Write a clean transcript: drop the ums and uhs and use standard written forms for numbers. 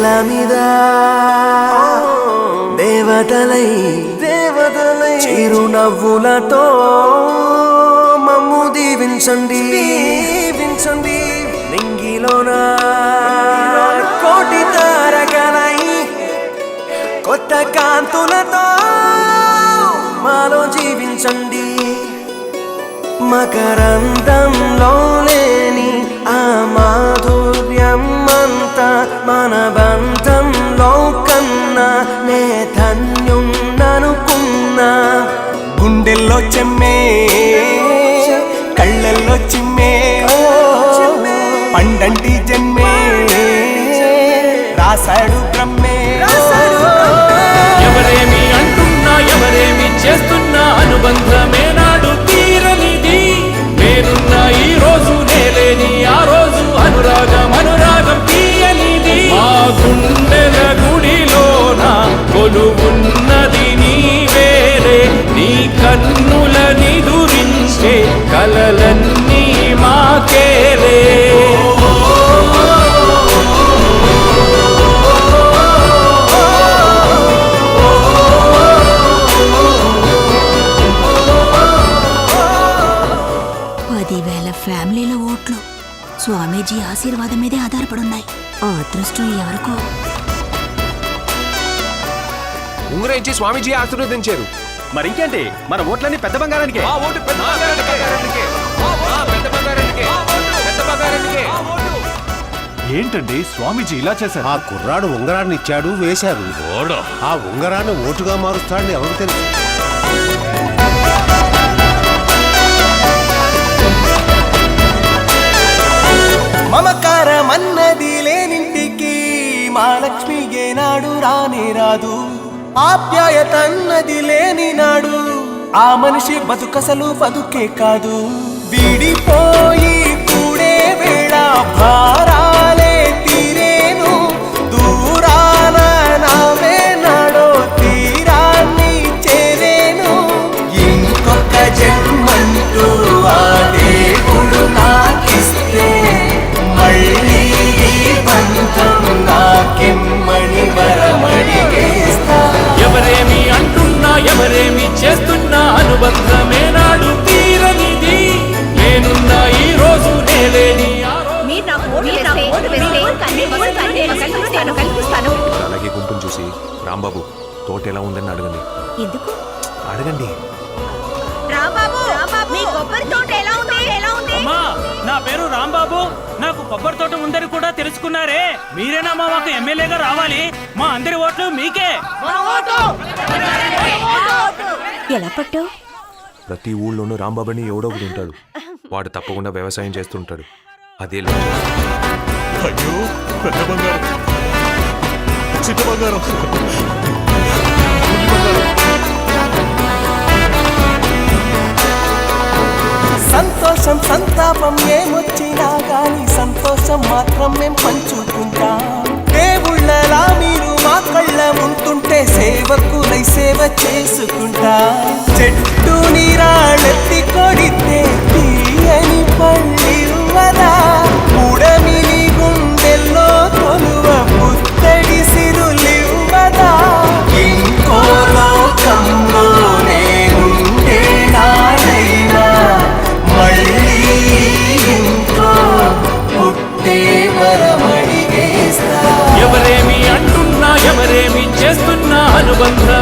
నేల మీద దేవతలై చిరునవ్వులతో మమ్ము దీవించండి నింగిలోన కోటి తారకలై కొత్త కాంతులతో మాలో జీవించండి మకరందంలో లేని ఆ మాధుర్యం అంతా మన బంధంలో కన్నా నే ధన్యున్ననుకున్నా గుండెల్లో చెమ్మే కళ్ళల్లో చిమ్మే పండంటి జన్మే రాశాడు బ్రహ్మే ఎవరేమి అంటున్నా ఎవరేమి చేస్తున్నా అనుబంధమే నాడు తీరనిది నేనున్న ఈ రోజు నేలేని ఆ రోజు అనురాగం తీయనిది ఆ గుండెల గుడిలోన కొలువున్నది నీవేరే నీ కన్నుల నిదురించే కలలన్నీ మాకేరే ఫ్యామిలీలో ఓట్లు స్వామీజీ ఆశీర్వాదం మీదే ఆధారపడున్నాయి. ఆ అదృష్టం ఎవరికో. ఉంగరం ఇచ్చి స్వామీజీ ఆశీర్వదించారు. మరి ఇంకేంటి, మన ఓట్లన్నీ పెద్ద బంగారానికి. ఏంటండి స్వామీజీ ఇలా చేశారు? ఆ కుర్రాడు ఉంగరాన్ని ఇచ్చాడు, వేశారు. ఆ ఉంగరాన్ని ఓటుగా మారుస్తాడని ఎవరు తెలుసు? మమకారమన్నది లేనింటికి మా లక్ష్మి ఏనాడు రానే రాదు. ఆప్యాయతన్నది లేని నాడు ఆ మనిషి బతుకసలు బతుకే కాదు. విడిపోయి కూడే వేళ భారాలే తీరేను. దూరాన నావే నాడో తీరాన్ని చేరేను. ఇంకొక జన్మంటూ ఆ దేవుడు నాకిస్తే మళ్ళీ బంధం నాకెమ్మని వరమడిగేస్తా. ఎవరేమి అంటున్నా ఎవరేమి చేస్తున్నా అనుబంధమే నాడు తీరనిది నేనున్న ఈ రోజు నేలేని అలాగే గుంపును చూసి రాంబాబు తోట ఎలా ఉందని అడగండి. ఎందుకు అడగండి. అమ్మా, నా పేరు రాంబాబు, నాకు కొబ్బరి తోట ఉందని కూడా తెలుసుకున్నారే. మీరేనా మాకు ఎమ్మెల్యేగా రావాలి? మా అందరి ఓట్లు మీకే. ఎలా పట్టావు? ప్రతి ఊళ్ళోనూ రాంబాబుని ఎవడో ఒకటి ఉంటాడు. వాడు తప్పకుండా వ్యవసాయం చేస్తుంటాడు. అదే అయ్యో పెద్ద బంగారం, చిన్న బంగారం. సంతోషం సంతాపం ఏమొచ్చినా గాని సంతోషం మాత్రం మేం పంచుకుంటాం. దేవుళ్ళలా మీరు మా కళ్ళ ఉంటుంటే సేవకులై సేవ చేసుకుంటా. చెట్టు నీరాళ్ళెత్తి కొడితే తీయని పళ్ళివ్వదా. ఉడమిని గుండెల్లో కొలువ పుత్తడి సిరులివ్వదా. ఇంకో లోకంలో నేనుండే నాడైనా మళ్ళీ ఇంకో పుట్టే వరమడిగేస్తా. ఎవరేమి అంటున్నా ఎవరేమి చేస్తున్నా అనుబంధం